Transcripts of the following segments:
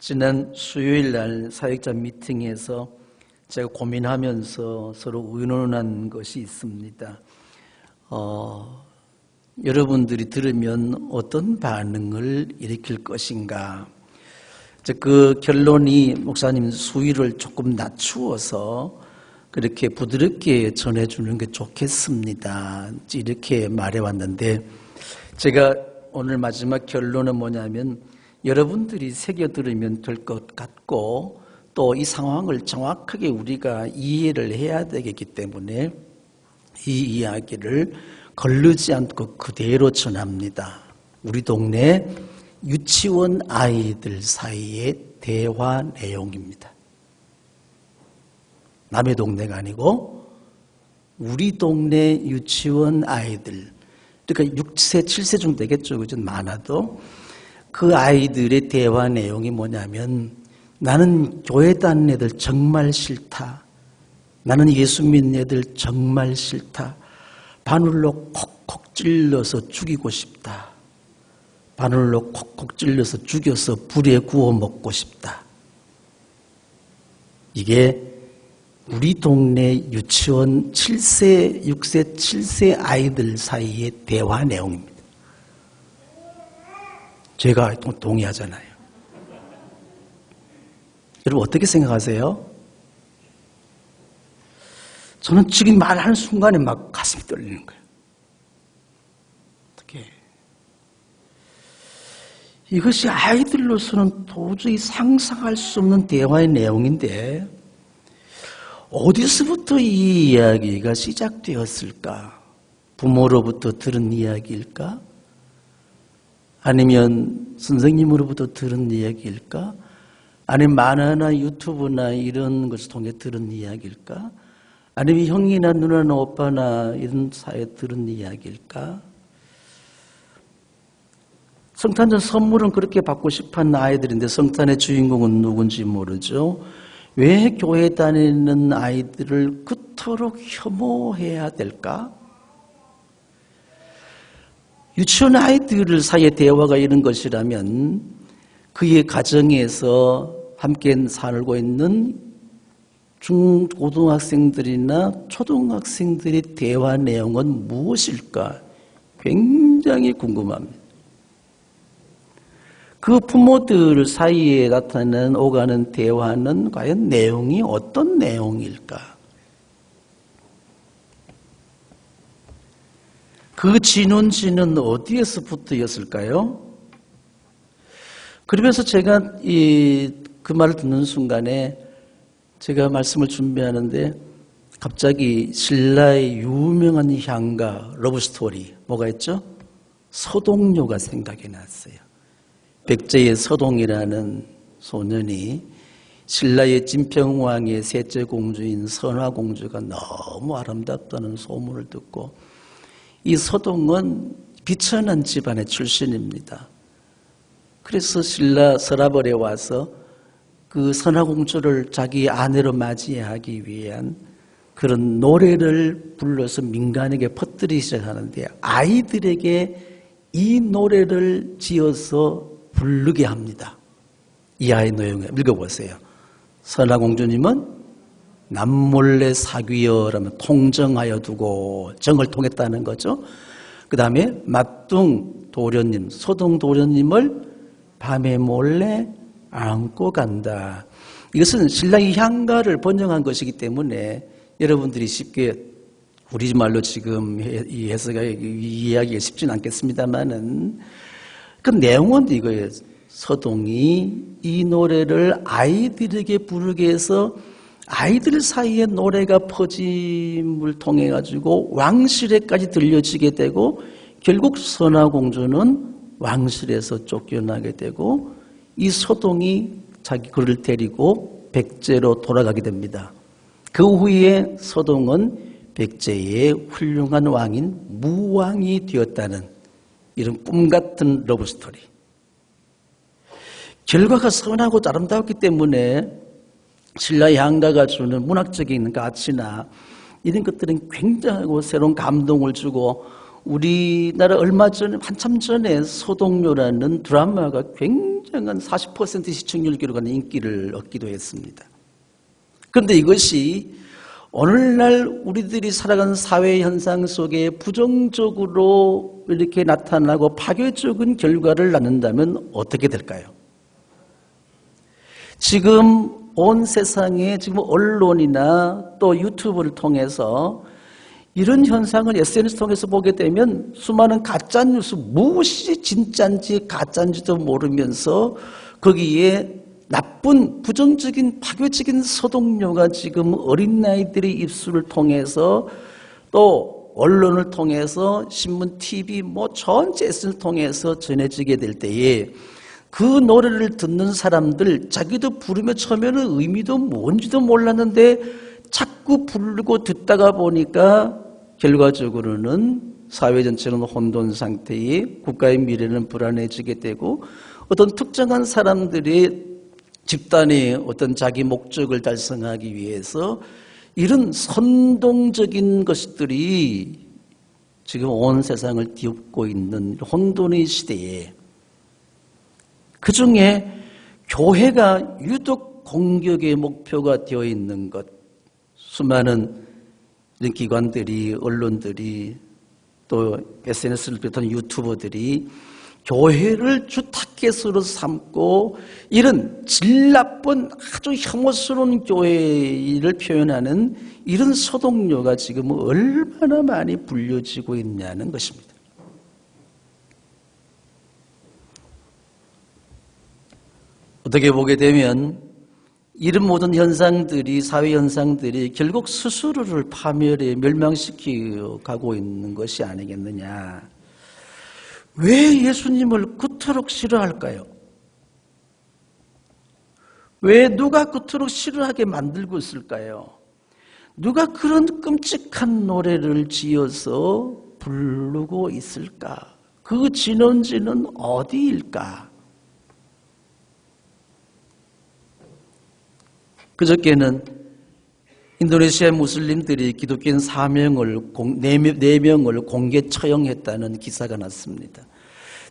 지난 수요일 날 사역자 미팅에서 제가 고민하면서 서로 의논한 것이 있습니다. 여러분들이 들으면 어떤 반응을 일으킬 것인가. 그 결론이 목사님 수위를 조금 낮추어서 그렇게 부드럽게 전해주는 게 좋겠습니다. 이렇게 말해왔는데 제가 오늘 마지막 결론은 뭐냐면 여러분들이 새겨 들으면 될 것 같고 또 이 상황을 정확하게 우리가 이해를 해야 되겠기 때문에 이 이야기를 거르지 않고 그대로 전합니다. 우리 동네 유치원 아이들 사이의 대화 내용입니다. 남의 동네가 아니고 우리 동네 유치원 아이들, 그러니까 6세, 7세 정도 되겠죠. 그죠? 많아도. 그 아이들의 대화 내용이 뭐냐면 나는 교회 다니는 애들 정말 싫다. 나는 예수 믿는 애들 정말 싫다. 바늘로 콕콕 찔러서 죽이고 싶다. 바늘로 콕콕 찔러서 죽여서 불에 구워 먹고 싶다. 이게 우리 동네 유치원 7세, 6세, 7세 아이들 사이의 대화 내용입니다. 제가 동의하잖아요. 여러분 어떻게 생각하세요? 저는 지금 말하는 순간에 막 가슴이 떨리는 거예요. 어떻게? 이것이 아이들로서는 도저히 상상할 수 없는 대화의 내용인데 어디서부터 이 이야기가 시작되었을까? 부모로부터 들은 이야기일까? 아니면 선생님으로부터 들은 이야기일까? 아니면 만화나 유튜브나 이런 것을 통해 들은 이야기일까? 아니면 형이나 누나나 오빠나 이런 사이에 들은 이야기일까? 성탄절 선물은 그렇게 받고 싶어하는 아이들인데 성탄의 주인공은 누군지 모르죠. 왜 교회 다니는 아이들을 그토록 혐오해야 될까? 유치원 아이들 사이의 대화가 이런 것이라면 그의 가정에서 함께 살고 있는 중고등학생들이나 초등학생들의 대화 내용은 무엇일까? 굉장히 궁금합니다. 그 부모들 사이에 나타나는 오가는 대화는 과연 내용이 어떤 내용일까? 그 진원지는 어디에서부터였을까요? 그러면서 제가 그 말을 듣는 순간에 제가 말씀을 준비하는데 갑자기 신라의 유명한 향가 러브스토리 뭐가 있죠? 서동요가 생각이 났어요. 백제의 서동이라는 소년이 신라의 진평왕의 셋째 공주인 선화공주가 너무 아름답다는 소문을 듣고 이 서동은 비천한 집안의 출신입니다. 그래서 신라 서라벌에 와서 그 선화공주를 자기 아내로 맞이하기 위한 그런 노래를 불러서 민간에게 퍼뜨리기 시작하는데 아이들에게 이 노래를 지어서 부르게 합니다. 이 아이 내용을 읽어보세요. 선화공주님은 남몰래 사귀어라면 통정하여 두고 정을 통했다는 거죠. 그 다음에 맞둥 도련님, 소동 도련님을 밤에 몰래 안고 간다. 이것은 신라의 향가를 번역한 것이기 때문에 여러분들이 쉽게 우리 말로 지금 이 이야기가 쉽지는 않겠습니다만은 그 내용은 이거예요. 서동이 이 노래를 아이들에게 부르게 해서 아이들 사이에 노래가 퍼짐을 통해 가지고 왕실에까지 들려지게 되고 결국 선화공주는 왕실에서 쫓겨나게 되고 이 서동이 자기 그를 데리고 백제로 돌아가게 됩니다. 그 후에 서동은 백제의 훌륭한 왕인 무왕이 되었다는 이런 꿈같은 러브스토리. 결과가 선하고 아름다웠기 때문에 신라의 향가가 주는 문학적인 가치나 이런 것들은 굉장하고 새로운 감동을 주고 우리나라 얼마 전에 한참 전에 소동요라는 드라마가 굉장한 40% 시청률 기록하는 인기를 얻기도 했습니다. 그런데 이것이 오늘날 우리들이 살아가는 사회 현상 속에 부정적으로 이렇게 나타나고 파괴적인 결과를 낳는다면 어떻게 될까요? 지금 온 세상에 지금 언론이나 또 유튜브를 통해서 이런 현상을 SNS 통해서 보게 되면 수많은 가짜뉴스, 무엇이 진짜인지 가짜인지도 모르면서 거기에 나쁜 부정적인 파괴적인 소동료가 지금 어린 아이들의 입술을 통해서 또 언론을 통해서 신문, TV 전체 SNS를 통해서 전해지게 될 때에 그 노래를 듣는 사람들 자기도 부르며 처음에는 의미도 뭔지도 몰랐는데 자꾸 부르고 듣다가 보니까 결과적으로는 사회 전체는 혼돈 상태에 국가의 미래는 불안해지게 되고 어떤 특정한 사람들의 집단의 어떤 자기 목적을 달성하기 위해서 이런 선동적인 것들이 지금 온 세상을 뒤엎고 있는 혼돈의 시대에 그 중에 교회가 유독 공격의 목표가 되어 있는 것, 수많은 이런 기관들이, 언론들이, 또 SNS를 비롯한 유튜버들이 교회를 주 타겟으로 삼고 이런 질 나쁜 아주 혐오스러운 교회를 표현하는 이런 소동료가 지금 얼마나 많이 불려지고 있냐는 것입니다. 어떻게 보게 되면 이런 모든 현상들이, 사회 현상들이 결국 스스로를 파멸해 멸망시켜 가고 있는 것이 아니겠느냐. 왜 예수님을 그토록 싫어할까요? 왜 누가 그토록 싫어하게 만들고 있을까요? 누가 그런 끔찍한 노래를 지어서 부르고 있을까? 그 진원지는 어디일까? 그저께는 인도네시아 무슬림들이 기독교인 4명을 공개 처형했다는 기사가 났습니다.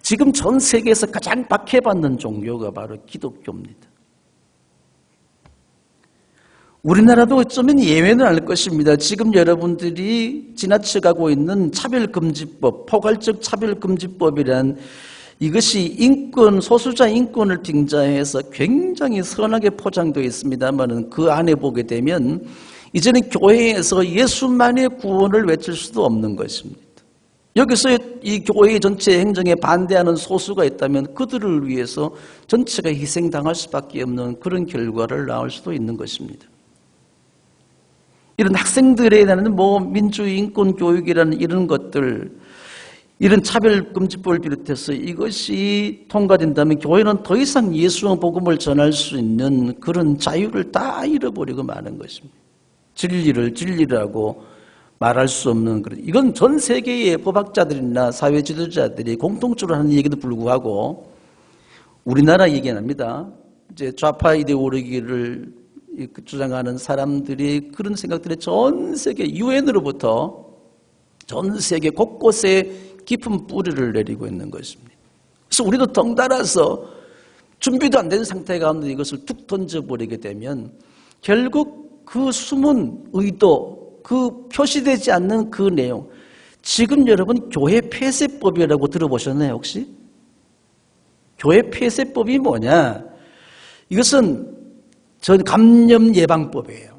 지금 전 세계에서 가장 박해받는 종교가 바로 기독교입니다. 우리나라도 어쩌면 예외는 아닐 것입니다. 지금 여러분들이 지나쳐가고 있는 차별금지법, 포괄적 차별금지법이란 이것이 인권, 소수자 인권을 등장해서 굉장히 선하게 포장되어 있습니다만 그 안에 보게 되면 이제는 교회에서 예수만의 구원을 외칠 수도 없는 것입니다. 여기서 이 교회 전체 행정에 반대하는 소수가 있다면 그들을 위해서 전체가 희생당할 수밖에 없는 그런 결과를 낳을 수도 있는 것입니다. 이런 학생들에 대한 민주주의 인권 교육이라는 이런 것들, 이런 차별금지법을 비롯해서 이것이 통과된다면 교회는 더 이상 예수의 복음을 전할 수 있는 그런 자유를 다 잃어버리고 마는 것입니다. 진리를 진리라고 말할 수 없는 그런, 이건 전 세계의 법학자들이나 사회 지도자들이 공통적으로 하는 얘기도 불구하고 우리나라 얘기 안 합니다. 이제 좌파 이데올로기를 주장하는 사람들이 그런 생각들이 전 세계 유엔으로부터 전 세계 곳곳에 깊은 뿌리를 내리고 있는 것입니다. 그래서 우리도 덩달아서 준비도 안 된 상태 가운데 이것을 툭 던져버리게 되면 결국 그 숨은 의도, 그 표시되지 않는 그 내용, 지금 여러분 교회 폐쇄법이라고 들어보셨나요 혹시? 교회 폐쇄법이 뭐냐? 이것은 전 감염 예방법이에요.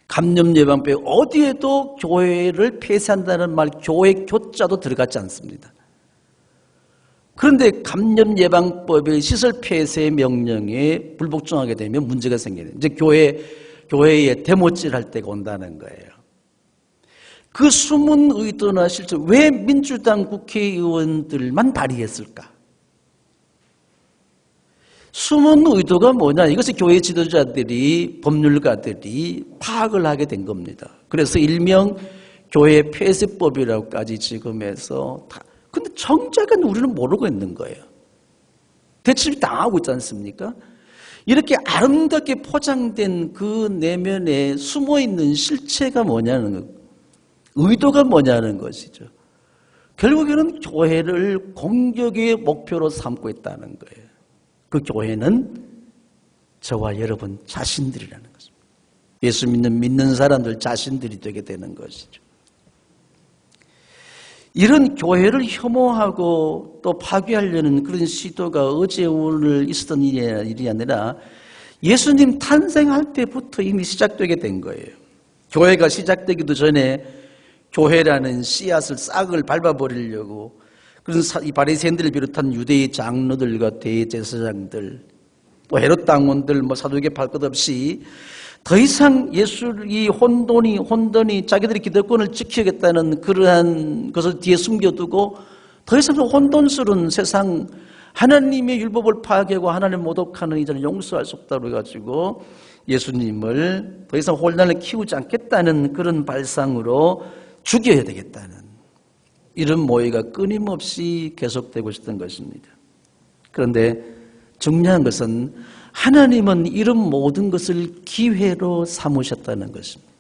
감염 예방법에 어디에도 교회를 폐쇄한다는 말, 교회 교자도 들어가지 않습니다. 그런데 감염 예방법의 시설 폐쇄 명령에 불복종하게 되면 문제가 생겨요. 이제 교회에 데모질할 때가 온다는 거예요. 그 숨은 의도나 실제 왜 민주당 국회의원들만 발의했을까? 숨은 의도가 뭐냐? 이것을 교회 지도자들이, 법률가들이 파악을 하게 된 겁니다. 그래서 일명 교회 폐쇄법이라고까지 지금 해서 다. 근데 정작은 우리는 모르고 있는 거예요. 대출이 당하고 있지 않습니까? 이렇게 아름답게 포장된 그 내면에 숨어있는 실체가 뭐냐는 거, 의도가 뭐냐는 것이죠. 결국에는 교회를 공격의 목표로 삼고 있다는 거예요. 그 교회는 저와 여러분 자신들이라는 것입니다. 예수 믿는 사람들 자신들이 되게 되는 것이죠. 이런 교회를 혐오하고 또 파괴하려는 그런 시도가 어제 오늘 있었던 일이 아니라 예수님 탄생할 때부터 이미 시작되게 된 거예요. 교회가 시작되기도 전에 교회라는 씨앗을 싹을 밟아버리려고 그런 이 바리새인들을 비롯한 유대의 장로들과 대제사장들 또 헤롯 당원들 사두개팔 것 없이 더 이상 예수의 혼돈이 자기들이 기득권을 지키겠다는 그러한 것을 뒤에 숨겨두고 더 이상 혼돈스러운 세상 하나님의 율법을 파괴하고 하나님을 모독하는 이들은 용서할 수 없다고 해가지고 예수님을 더 이상 혼란을 키우지 않겠다는 그런 발상으로 죽여야 되겠다는 이런 모의가 끊임없이 계속되고 있었던 것입니다. 그런데 중요한 것은 하나님은 이런 모든 것을 기회로 삼으셨다는 것입니다.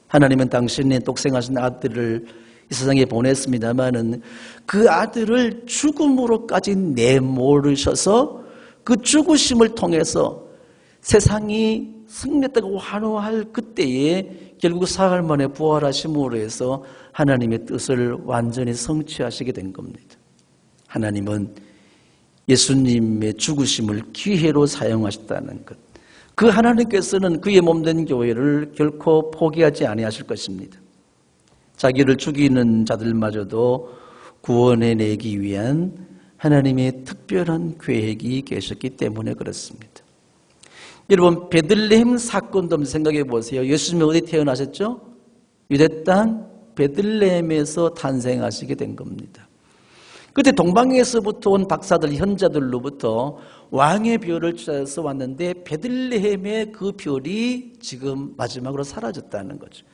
하나님은 당신의 독생하신 아들을 이 세상에 보냈습니다마는 그 아들을 죽음으로까지 내몰으셔서 그 죽으심을 통해서 세상이 승리했다고 환호할 그때에 결국 사흘 만에 부활하심으로 해서 하나님의 뜻을 완전히 성취하시게 된 겁니다. 하나님은 예수님의 죽으심을 기회로 사용하셨다는 것. 그 하나님께서는 그의 몸된 교회를 결코 포기하지 아니하실 것입니다. 자기를 죽이는 자들마저도 구원해내기 위한 하나님의 특별한 계획이 계셨기 때문에 그렇습니다. 여러분 베들레헴 사건도 한번 생각해 보세요. 예수님이 어디 태어나셨죠? 유대 땅 베들레헴에서 탄생하시게 된 겁니다. 그때 동방에서부터 온 박사들, 현자들로부터 왕의 별을 찾아서 왔는데 베들레헴의 그 별이 지금 마지막으로 사라졌다는 거죠.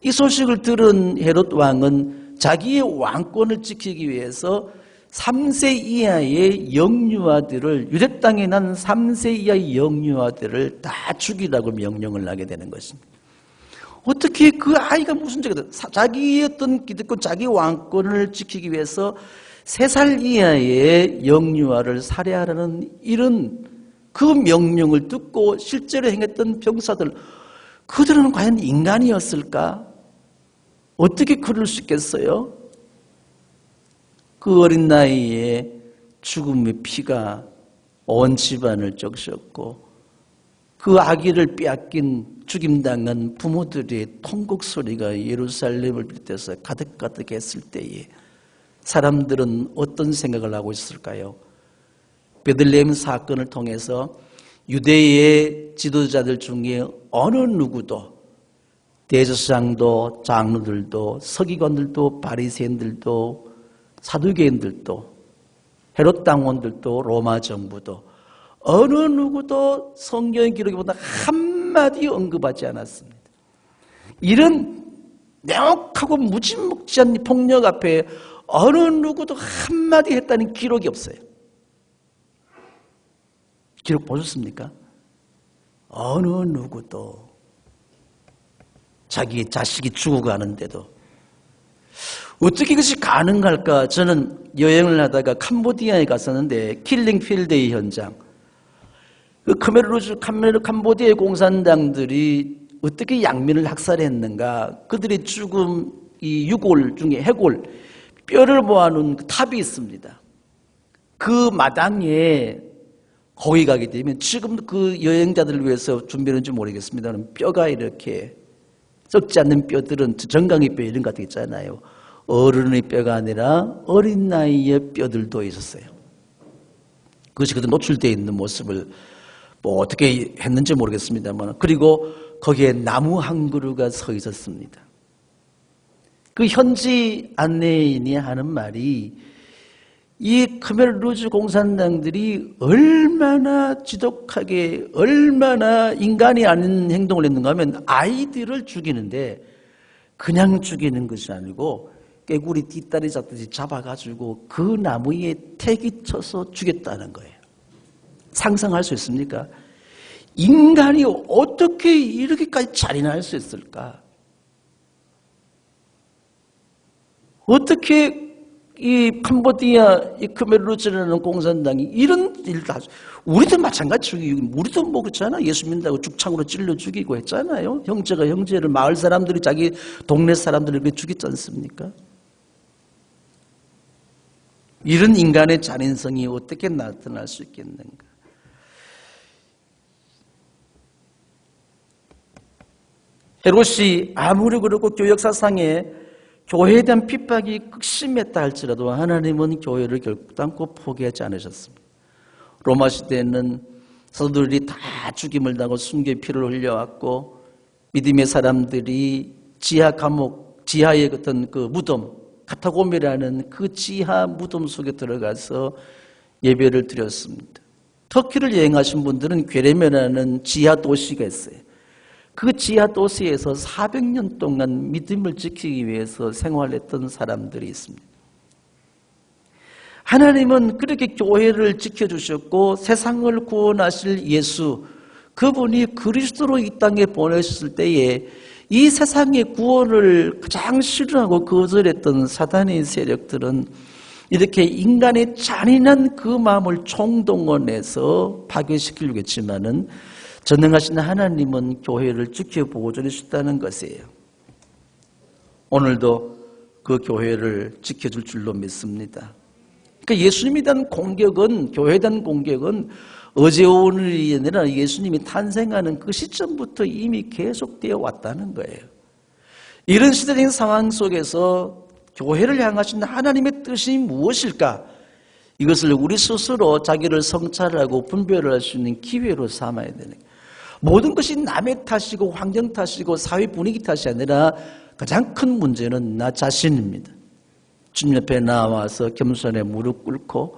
이 소식을 들은 헤롯 왕은 자기의 왕권을 지키기 위해서 3세 이하의 영유아들을 유대 땅에 난 3세 이하의 영유아들을 다 죽이라고 명령을 하게 되는 것입니다. 어떻게 그 아이가 무슨 죄가 자기의 어떤 기득권, 자기 왕권을 지키기 위해서 3살 이하의 영유아를 살해하라는 이런 그 명령을 듣고 실제로 행했던 병사들, 그들은 과연 인간이었을까? 어떻게 그럴 수 있겠어요? 그 어린 나이에 죽음의 피가 온 집안을 적셨고 그 아기를 빼앗긴 죽임당한 부모들의 통곡 소리가 예루살렘을 비롯해서 가득가득했을 때에 사람들은 어떤 생각을 하고 있을까요? 베들레헴 사건을 통해서 유대의 지도자들 중에 어느 누구도 대제사장도 장로들도 서기관들도 바리새인들도 사두개인들도 헤롯 당원들도 로마 정부도 어느 누구도 성경의 기록보다 한마디 언급하지 않았습니다. 이런 명확하고 무지막지한 폭력 앞에 어느 누구도 한마디 했다는 기록이 없어요. 기록 보셨습니까? 어느 누구도 자기 자식이 죽어가는데도 어떻게 이것이 가능할까? 저는 여행을 하다가 캄보디아에 갔었는데 킬링필드의 현장, 그 캄보디아의 공산당들이 어떻게 양민을 학살했는가? 그들의 죽음, 이 유골 중에 해골, 뼈를 모아놓은 그 탑이 있습니다. 그 마당에 거기 가게 되면 지금도 그 여행자들을 위해서 준비했는지 모르겠습니다만 뼈가 이렇게 썩지 않는 뼈들은 정강이 뼈 이런 것 같은 거 있잖아요. 어른의 뼈가 아니라 어린 나이의 뼈들도 있었어요. 그것이 그때 노출되어 있는 모습을 뭐 어떻게 했는지 모르겠습니다만, 그리고 거기에 나무 한 그루가 서 있었습니다. 그 현지 안내인이 하는 말이 이 크멜 루즈 공산당들이 얼마나 지독하게, 얼마나 인간이 아닌 행동을 했는가 하면 아이들을 죽이는데 그냥 죽이는 것이 아니고 깨구리 뒷다리 잡듯이 잡아가지고 그 나무에 택이 쳐서 죽였다는 거예요. 상상할 수 있습니까? 인간이 어떻게 이렇게까지 잔인할 수 있을까? 어떻게 이 캄보디아, 이 khmer로 지내는 공산당이 이런 일을 다, 우리도 마찬가지고, 우리도 뭐 그렇잖아. 예수 믿는다고 죽창으로 찔러 죽이고 했잖아요. 형제가 형제를, 마을 사람들이 자기 동네 사람들을 그렇게 죽였지 않습니까? 이런 인간의 잔인성이 어떻게 나타날 수 있겠는가? 헤롯이 아무리 그렇고 교역사상에 교회에 대한 핍박이 극심했다 할지라도 하나님은 교회를 결단코 포기하지 않으셨습니다. 로마 시대에는 사도들이 다 죽임을 당하고 순교의 피를 흘려왔고, 믿음의 사람들이 지하 감옥, 지하의 어떤 그 무덤, 카타콤이라는 그 지하 무덤 속에 들어가서 예배를 드렸습니다. 터키를 여행하신 분들은 괴레메라는 지하 도시가 있어요. 그 지하 도시에서 400년 동안 믿음을 지키기 위해서 생활했던 사람들이 있습니다. 하나님은 그렇게 교회를 지켜주셨고, 세상을 구원하실 예수, 그분이 그리스도로 이 땅에 보내셨을 때에 이 세상의 구원을 가장 싫어하고 거절했던 사단의 세력들은 이렇게 인간의 잔인한 그 마음을 총동원해서 파괴시키려고 했지만은 전능하신 하나님은 교회를 지켜보고 전해주셨다는 것이에요. 오늘도 그 교회를 지켜줄 줄로 믿습니다. 그러니까 예수님에 대한 공격은, 교회에 대한 공격은 어제 오늘이 아니라 예수님이 탄생하는 그 시점부터 이미 계속되어 왔다는 거예요. 이런 시대적인 상황 속에서 교회를 향하신 하나님의 뜻이 무엇일까? 이것을 우리 스스로 자기를 성찰하고 분별을 할 수 있는 기회로 삼아야 되는 거예요. 모든 것이 남의 탓이고 환경 탓이고 사회 분위기 탓이 아니라 가장 큰 문제는 나 자신입니다. 주님 옆에 나와서 겸손에 무릎 꿇고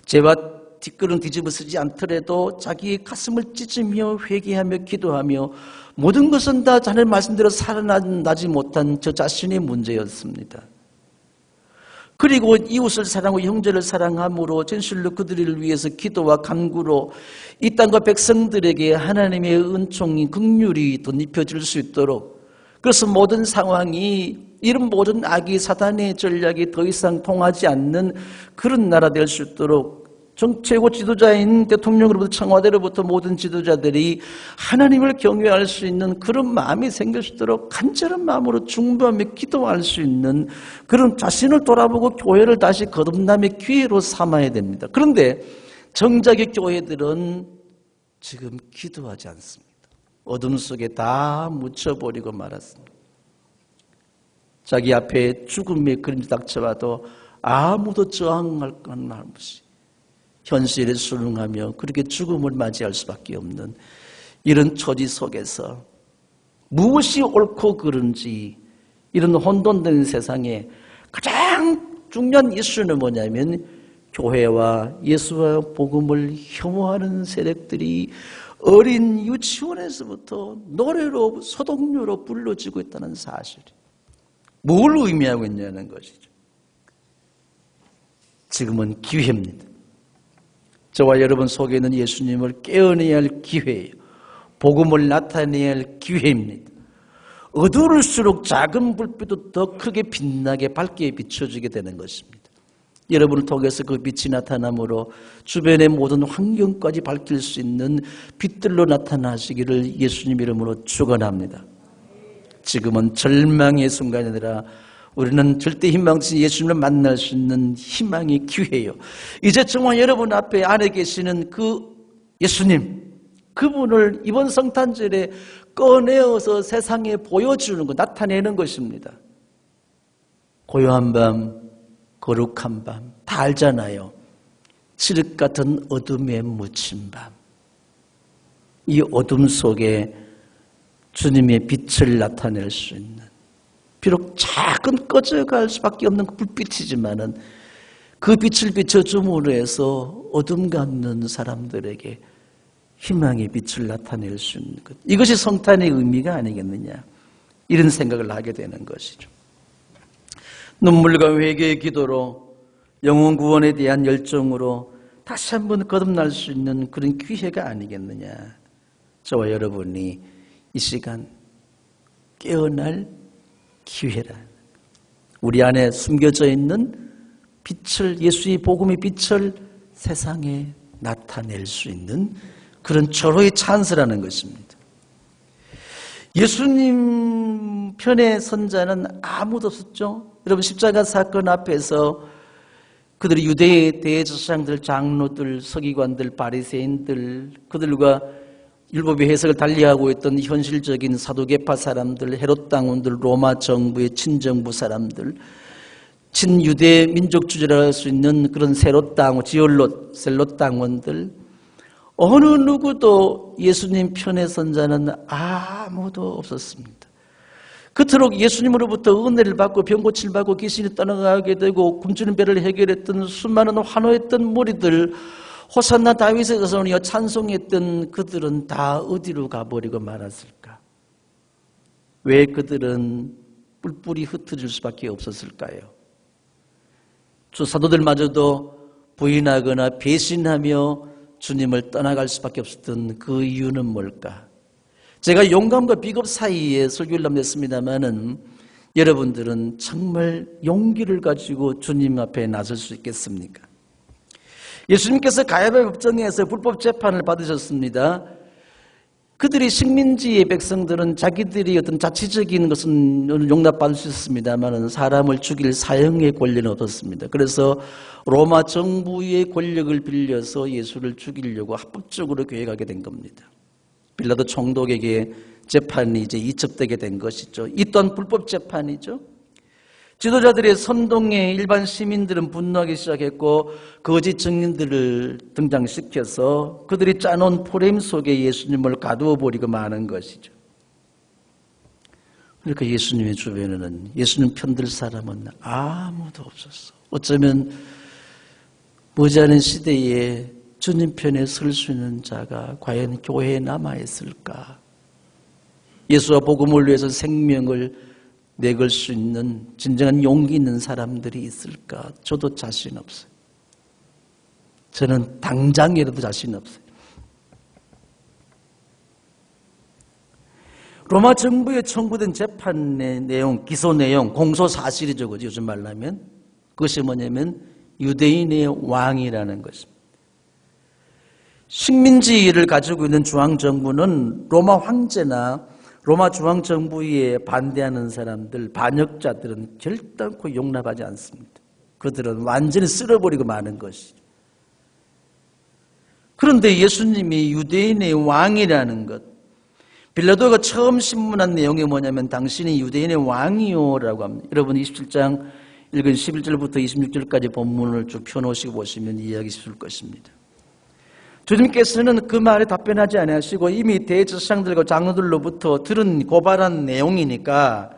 죄와 뒷걸음 뒤집어 쓰지 않더라도 자기의 가슴을 찢으며 회개하며 기도하며 모든 것은 다 자네 말씀대로 살아나지 못한 저 자신의 문제였습니다. 그리고 이웃을 사랑하고 형제를 사랑함으로 진실로 그들을 위해서 기도와 간구로 이 땅과 백성들에게 하나님의 은총이 긍휼이 덧입혀질 수 있도록, 그래서 모든 상황이, 이런 모든 악이, 사단의 전략이 더 이상 통하지 않는 그런 나라 될 수 있도록 최고 지도자인 대통령으로부터 청와대로부터 모든 지도자들이 하나님을 경외할 수 있는 그런 마음이 생길 수 있도록 간절한 마음으로 중보하며 기도할 수 있는 그런 자신을 돌아보고 교회를 다시 거듭남의 기회로 삼아야 됩니다. 그런데 정작의 교회들은 지금 기도하지 않습니다. 어둠 속에 다 묻혀버리고 말았습니다. 자기 앞에 죽음의 그림이 닥쳐와도 아무도 저항할 건 없이 현실에 순응하며 그렇게 죽음을 맞이할 수밖에 없는 이런 처지 속에서 무엇이 옳고 그른지, 이런 혼돈된 세상에 가장 중요한 이슈는 뭐냐면 교회와 예수와 복음을 혐오하는 세력들이 어린 유치원에서부터 노래로 소동료로 불러지고 있다는 사실. 뭘 의미하고 있냐는 것이죠. 지금은 기회입니다. 저와 여러분 속에 있는 예수님을 깨어내야 할 기회예요. 복음을 나타내야 할 기회입니다. 어두울수록 작은 불빛도 더 크게 빛나게 밝게 비춰지게 되는 것입니다. 여러분을 통해서 그 빛이 나타남으로 주변의 모든 환경까지 밝힐 수 있는 빛들로 나타나시기를 예수님 이름으로 축원합니다. 지금은 절망의 순간이 아니라 우리는 절대 희망없이 예수님을 만날 수 있는 희망의 기회예요. 이제 정말 여러분 앞에 안에 계시는 그 예수님, 그분을 이번 성탄절에 꺼내어서 세상에 보여주는 것, 나타내는 것입니다. 고요한 밤, 거룩한 밤, 다 알잖아요. 칠흑 같은 어둠에 묻힌 밤. 이 어둠 속에 주님의 빛을 나타낼 수 있는, 비록 작은 꺼져갈 수밖에 없는 불빛이지만은 그 빛을 비춰줌으로 해서 어둠 갖는 사람들에게 희망의 빛을 나타낼 수 있는 것. 이것이 성탄의 의미가 아니겠느냐, 이런 생각을 하게 되는 것이죠. 눈물과 회개의 기도로 영혼 구원에 대한 열정으로 다시 한번 거듭날 수 있는 그런 기회가 아니겠느냐. 저와 여러분이 이 시간 깨어날 기회라. 우리 안에 숨겨져 있는 빛을, 예수의 복음의 빛을 세상에 나타낼 수 있는 그런 절호의 찬스라는 것입니다. 예수님 편에 선 자는 아무도 없었죠. 여러분, 십자가 사건 앞에서 그들이 유대의 대제사장들, 장로들, 서기관들, 바리새인들, 그들과 율법의 해석을 달리하고 있던 현실적인 사두개파 사람들, 헤롯 당원들, 로마 정부의 친정부 사람들, 친유대 민족주의라 할 수 있는 그런 세롯 당원, 셀롯 당원들, 어느 누구도 예수님 편에 선 자는 아무도 없었습니다. 그토록 예수님으로부터 은혜를 받고 병 고침을 받고 귀신이 떠나가게 되고 굶주린 배를 해결했던 수많은 환호했던 무리들, 호산나 다윗의 자손이여 찬송했던 그들은 다 어디로 가버리고 말았을까? 왜 그들은 뿔뿔이 흩어질 수밖에 없었을까요? 주 사도들마저도 부인하거나 배신하며 주님을 떠나갈 수밖에 없었던 그 이유는 뭘까? 제가 용감과 비겁 사이에 설교를 남겼습니다마는 여러분들은 정말 용기를 가지고 주님 앞에 나설 수 있겠습니까? 예수님께서 가야바 법정에서 불법 재판을 받으셨습니다. 그들이 식민지의 백성들은 자기들이 어떤 자치적인 것은 용납받을 수 있습니다만 사람을 죽일 사형의 권리는 얻었습니다. 그래서 로마 정부의 권력을 빌려서 예수를 죽이려고 합법적으로 계획하게 된 겁니다. 빌라도 총독에게 재판이 이제 이첩되게 된 것이죠. 이 또한 불법 재판이죠. 지도자들의 선동에 일반 시민들은 분노하기 시작했고 거짓 증인들을 등장시켜서 그들이 짜놓은 프레임 속에 예수님을 가두어 버리고 마는 것이죠. 그러니까 예수님의 주변에는 예수님 편들 사람은 아무도 없었어. 어쩌면 머지않은 시대에 주님 편에 설 수 있는 자가 과연 교회에 남아있을까? 예수와 복음을 위해서 생명을 내걸 수 있는 진정한 용기 있는 사람들이 있을까? 저도 자신 없어요. 저는 당장이라도 자신 없어요. 로마 정부에 청구된 재판의 내용, 기소 내용, 공소 사실이죠. 요즘 말로 하면. 그것이 뭐냐면 유대인의 왕이라는 것입니다. 식민지를 가지고 있는 중앙정부는 로마 황제나 로마 중앙정부에 반대하는 사람들, 반역자들은 결단코 용납하지 않습니다. 그들은 완전히 쓸어버리고 마는 것이죠. 그런데 예수님이 유대인의 왕이라는 것, 빌라도가 처음 신문한 내용이 뭐냐면 당신이 유대인의 왕이요라고 합니다. 여러분 27장 읽은 11절부터 26절까지 본문을 쭉 펴놓으시고 보시면 이해하기 쉬울 것입니다. 주님께서는 그 말에 답변하지 아니하시고 이미 대제사장들과 장로들로부터 들은 고발한 내용이니까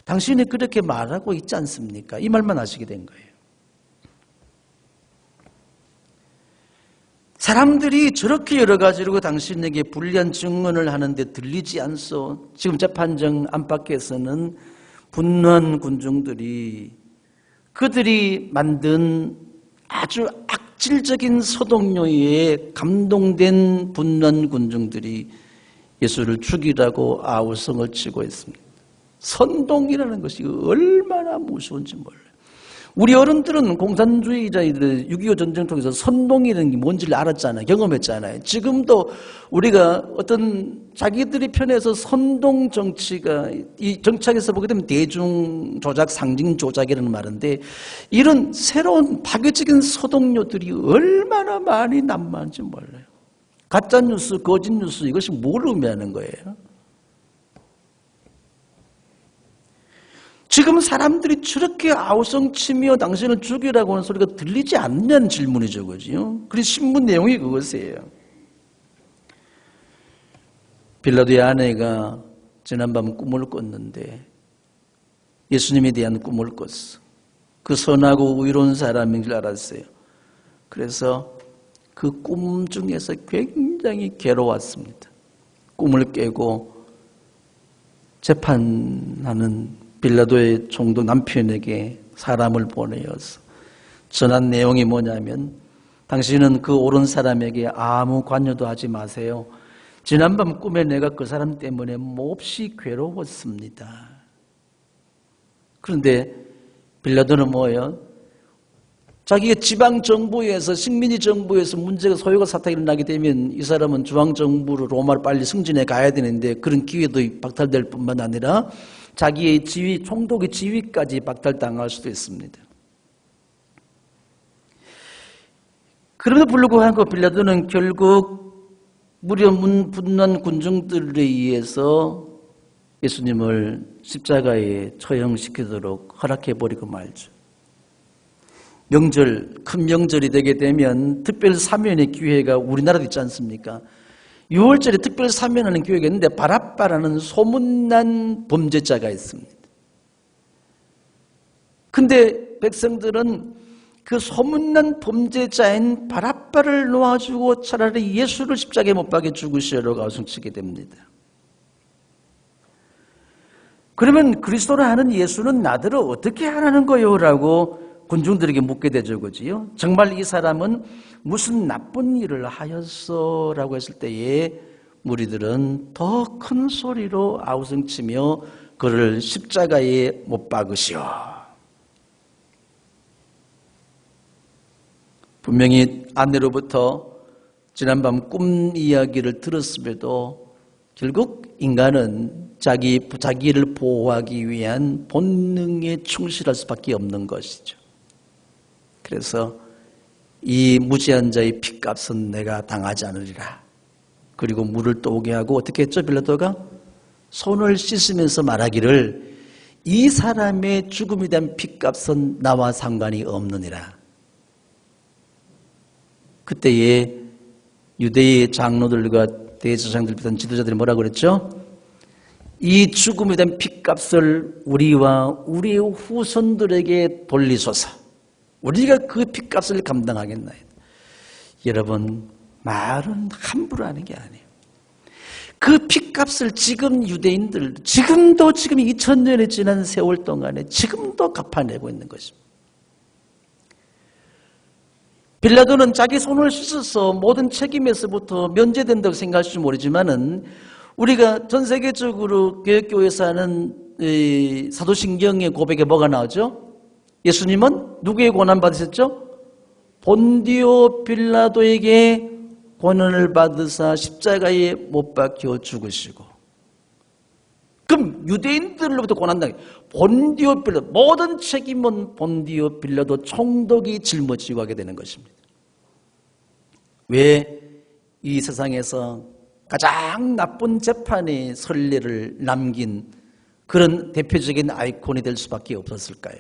당신이 그렇게 말하고 있지 않습니까? 이 말만 하시게 된 거예요. 사람들이 저렇게 여러 가지로 당신에게 불리한 증언을 하는데 들리지 않소. 지금 재판정 안팎에서는 분노한 군중들이 그들이 만든 아주 악질적인 서동요에 감동된 분노한 군중들이 예수를 죽이라고 아우성을 치고 있습니다. 선동이라는 것이 얼마나 무서운지 몰라요. 우리 어른들은 공산주의자들 6.25 전쟁 통해서 선동이라는 게 뭔지를 알았잖아요. 경험했잖아요. 지금도 우리가 어떤 자기들이 편에서 선동 정치가 이 정치학에서 보게 되면 대중 조작, 상징 조작이라는 말인데 이런 새로운 파괴적인 서동료들이 얼마나 많이 난무하는지 몰라요. 가짜뉴스, 거짓뉴스 이것이 뭘 의미하는 거예요? 지금 사람들이 저렇게 아우성치며 당신을 죽이라고 하는 소리가 들리지 않느냐는 질문이죠. 그죠? 그래서 신문 내용이 그것이에요. 빌라도의 아내가 지난밤 꿈을 꿨는데 예수님에 대한 꿈을 꿨어. 그 선하고 의로운 사람인 줄 알았어요. 그래서 그 꿈 중에서 굉장히 괴로웠습니다. 꿈을 깨고 재판하는 빌라도의 총독 남편에게 사람을 보내어서 전한 내용이 뭐냐면 당신은 그 옳은 사람에게 아무 관여도 하지 마세요. 지난밤 꿈에 내가 그 사람 때문에 몹시 괴로웠습니다. 그런데 빌라도는 뭐예요? 자기의 지방정부에서 식민지 정부에서 문제가 소요가 사태가 일어나게 되면 이 사람은 중앙정부로 로마로 빨리 승진해 가야 되는데 그런 기회도 박탈될 뿐만 아니라 자기의 지위, 총독의 지위까지 박탈당할 수도 있습니다. 그럼에도 불구하고 빌라도는 결국 무려 분노한 군중들에 의해서 예수님을 십자가에 처형시키도록 허락해버리고 말죠. 명절, 큰 명절이 되게 되면 특별 사면의 기회가 우리나라도 있지 않습니까? 6월절에 특별 사면하는 기회가 있는데 바라빠라는 소문난 범죄자가 있습니다. 근데 백성들은 그 소문난 범죄자인 바라빠를 놓아주고 차라리 예수를 십자가에 못 박여 죽으시라고 가슴치게 됩니다. 그러면 그리스도를 하는 예수는 나더러 어떻게 하라는 거요? 라고 군중들에게 묻게 되죠, 그지요? 정말 이 사람은 무슨 나쁜 일을 하였어? 라고 했을 때에 무리들은 더 큰 소리로 아우성치며 그를 십자가에 못 박으시오. 분명히 아내로부터 지난밤 꿈 이야기를 들었음에도 결국 인간은 자기를 보호하기 위한 본능에 충실할 수밖에 없는 것이죠. 그래서 이 무지한 자의 핏값은 내가 당하지 않으리라. 그리고 물을 또 오게 하고 어떻게 했죠? 빌라도가 손을 씻으면서 말하기를 이 사람의 죽음에 대한 핏값은 나와 상관이 없느니라. 그때에 유대의 장로들과 대제사장들 비롯한 지도자들이 뭐라고 그랬죠? 이 죽음에 대한 핏값을 우리와 우리의 후손들에게 돌리소서. 우리가 그 핏값을 감당하겠나요? 여러분, 말은 함부로 하는 게 아니에요. 그 핏값을 지금 유대인들, 지금도 2000년이 지난 세월 동안에 지금도 갚아내고 있는 것입니다. 빌라도는 자기 손을 씻어서 모든 책임에서부터 면제된다고 생각할지 모르지만은 우리가 전 세계적으로 교회에서 하는 사도신경의 고백에 뭐가 나오죠? 예수님은 누구의 고난 받으셨죠? 본디오 빌라도에게 고난을 받으사 십자가에 못 박혀 죽으시고. 그럼 유대인들로부터 고난당해. 본디오 빌라도, 모든 책임은 본디오 빌라도 총독이 짊어지고 하게 되는 것입니다. 왜 이 세상에서 가장 나쁜 재판의 선례를 남긴 그런 대표적인 아이콘이 될 수밖에 없었을까요?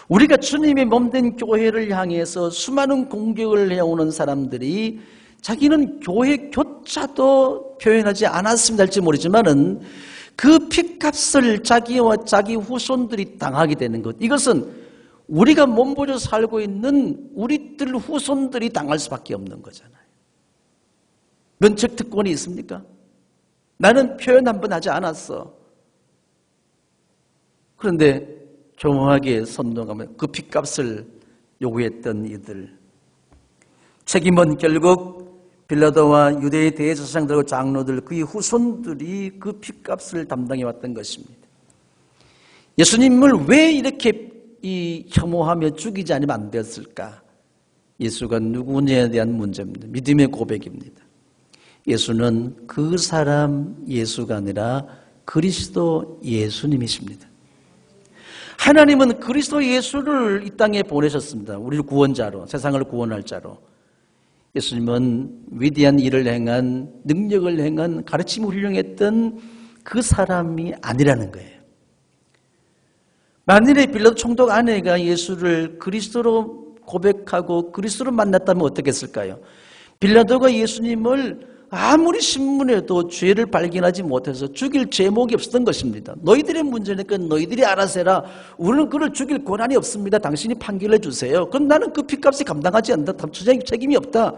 우리가 주님의 몸된 교회를 향해서 수많은 공격을 해오는 사람들이 자기는 교회교차도 표현하지 않았습니다 할지 모르지만은 그 핏값을 자기와 자기 후손들이 당하게 되는 것, 이것은 우리가 몸부려 살고 있는 우리들 후손들이 당할 수밖에 없는 거잖아요. 면책특권이 있습니까? 나는 표현 한 번 하지 않았어. 그런데 조용하게 선동하면 그 핏값을 요구했던 이들, 책임은 결국 빌라도와 유대의 대제사장들과 장로들, 그의 후손들이 그 핏값을 담당해왔던 것입니다. 예수님을 왜 이렇게 혐오하며 죽이지 않으면 안 되었을까? 예수가 누구냐에 대한 문제입니다. 믿음의 고백입니다. 예수는 그 사람 예수가 아니라 그리스도 예수님이십니다. 하나님은 그리스도 예수를 이 땅에 보내셨습니다. 우리를 구원자로, 세상을 구원할 자로. 예수님은 위대한 일을 행한, 능력을 행한, 가르침을 훌륭했던 그 사람이 아니라는 거예요. 만일에 빌라도 총독 아내가 예수를 그리스도로 고백하고 그리스도로 만났다면 어떻게 했을까요? 빌라도가 예수님을 아무리 신문에도 죄를 발견하지 못해서 죽일 제목이 없었던 것입니다. 너희들의 문제니까 너희들이 알아서 해라. 우리는 그를 죽일 권한이 없습니다. 당신이 판결해 주세요. 그럼 나는 그 핏값을 감당하지 않는다. 책임이 없다.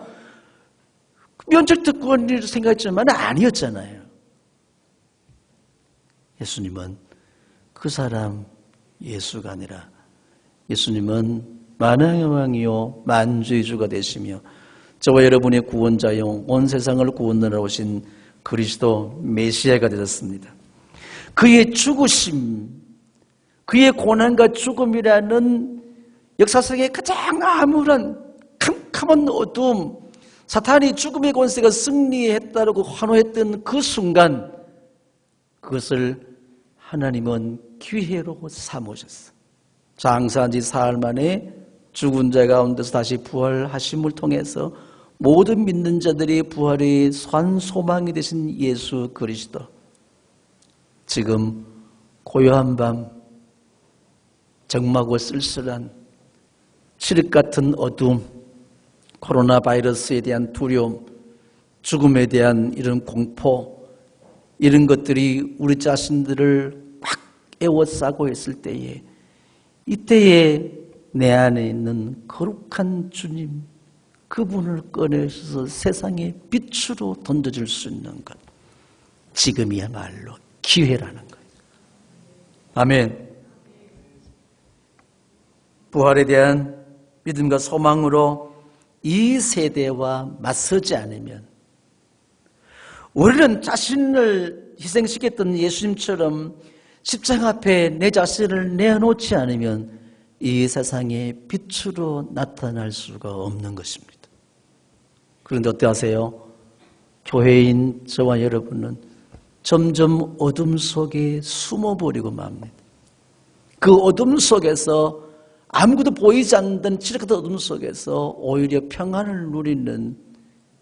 면책특권이라고 생각했지만 아니었잖아요. 예수님은 그 사람 예수가 아니라 예수님은 만왕의 왕이요 만주의 주가 되시며 저와 여러분의 구원자요 온 세상을 구원하러 오신 그리스도 메시아가 되셨습니다. 그의 죽으심, 그의 고난과 죽음이라는 역사상의 가장 암울한 캄캄한 어두움, 사탄이 죽음의 권세가 승리했다고 환호했던 그 순간, 그것을 하나님은 기회로 삼으셨어. 장사한 지 사흘 만에 죽은 자 가운데서 다시 부활하심을 통해서 모든 믿는 자들이 부활의 산 소망이 되신 예수 그리스도, 지금 고요한 밤, 적막고 쓸쓸한 칠흑 같은 어두움, 코로나 바이러스에 대한 두려움, 죽음에 대한 이런 공포, 이런 것들이 우리 자신들을 꽉 에워싸고 있을 때에, 이때에 내 안에 있는 거룩한 주님, 그분을 꺼내셔서 세상의 빛으로 던져줄 수 있는 것, 지금이야말로 기회라는 거예요. 아멘. 부활에 대한 믿음과 소망으로 이 세대와 맞서지 않으면, 우리는 자신을 희생시켰던 예수님처럼 십자가 앞에 내 자신을 내어놓지 않으면 이 세상의 빛으로 나타날 수가 없는 것입니다. 그런데 어떠하세요? 교회인 저와 여러분은 점점 어둠 속에 숨어버리고 맙니다. 그 어둠 속에서, 아무것도 보이지 않는 칠흑한 어둠 속에서 오히려 평안을 누리는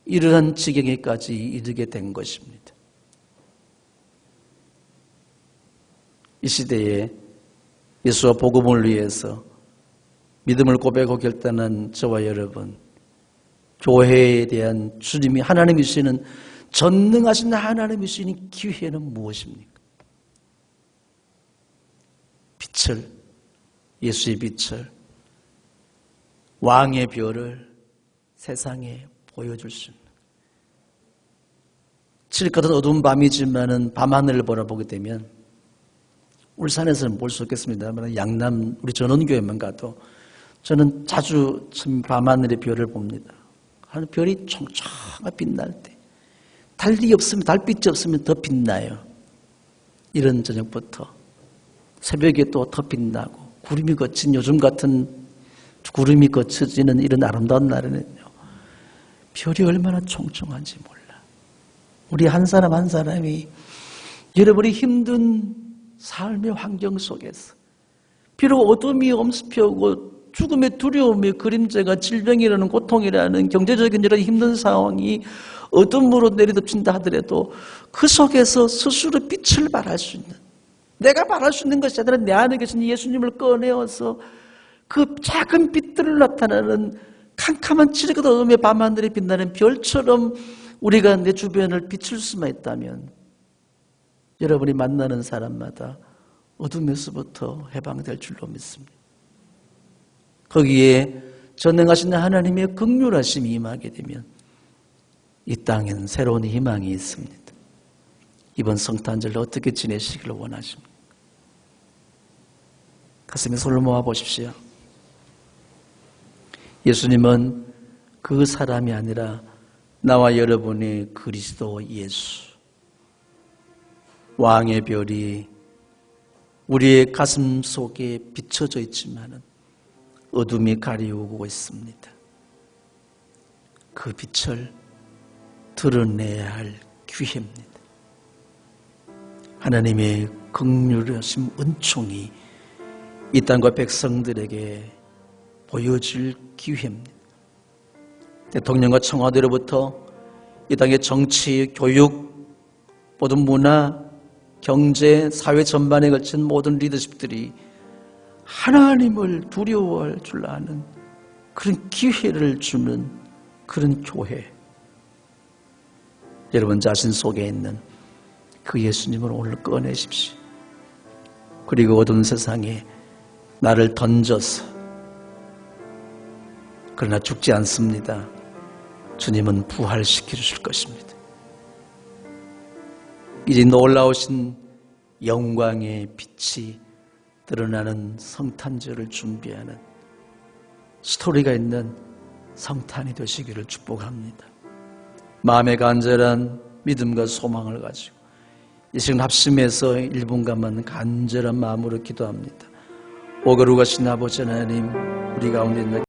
이러한 지경에까지 이르게 된 것입니다. 이 시대에 예수와 복음을 위해서 믿음을 고백하고 결단한 저와 여러분, 교회에 대한 주님이 하나님이 주시는, 전능하신 하나님이 주시는 기회는 무엇입니까? 빛을, 예수의 빛을, 왕의 별을 세상에 보여줄 수 있는, 칠흑같은 어두운 밤이지만은 밤하늘을 바라보게 되면, 울산에서는 볼 수 없겠습니다만 양남 우리 전원교회만 가도 저는 자주 밤하늘의 별을 봅니다. 별이 총총하게 빛날 때, 달이 없으면, 달빛이 없으면 더 빛나요. 이런 저녁부터 새벽에 또 더 빛나고, 구름이 거친, 요즘 같은 구름이 거쳐지는 이런 아름다운 날에는요, 별이 얼마나 총총한지 몰라. 우리 한 사람 한 사람이 여러분이 힘든 삶의 환경 속에서, 비록 어둠이 엄습해오고 죽음의 두려움의 그림자가, 질병이라는 고통이라는 경제적인 이런 힘든 상황이 어둠으로 내리덮친다 하더라도 그 속에서 스스로 빛을 발할 수 있는, 내가 발할 수 있는 것이 아니라 내 안에 계신 예수님을 꺼내어서 그 작은 빛들을 나타나는 캄캄한 칠흑한 어둠의 밤하늘에 빛나는 별처럼 우리가 내 주변을 비출 수만 있다면, 여러분이 만나는 사람마다 어둠에서부터 해방될 줄로 믿습니다. 거기에 전능하신 하나님의 긍휼하심이 임하게 되면 이 땅에는 새로운 희망이 있습니다. 이번 성탄절을 어떻게 지내시기를 원하십니까? 가슴에 손을 모아 보십시오. 예수님은 그 사람이 아니라 나와 여러분의 그리스도 예수, 왕의 별이 우리의 가슴 속에 비춰져 있지만은 어둠이 가리우고 있습니다. 그 빛을 드러내야 할 기회입니다. 하나님의 긍휼하심, 은총이 이 땅과 백성들에게 보여질 기회입니다. 대통령과 청와대로부터 이 땅의 정치, 교육, 모든 문화, 경제, 사회 전반에 걸친 모든 리더십들이 하나님을 두려워할 줄 아는 그런 기회를 주는 그런 교회, 여러분 자신 속에 있는 그 예수님을 오늘 꺼내십시오. 그리고 어두운 세상에 나를 던져서, 그러나 죽지 않습니다. 주님은 부활시켜 주실 것입니다. 이제 놀라우신 영광의 빛이 드러나는 성탄절을 준비하는 스토리가 있는 성탄이 되시기를 축복합니다. 마음의 간절한 믿음과 소망을 가지고 이 시간 합심해서 1분간만 간절한 마음으로 기도합니다. 오 거룩하신 아버지 하나님, 우리 가운데 있는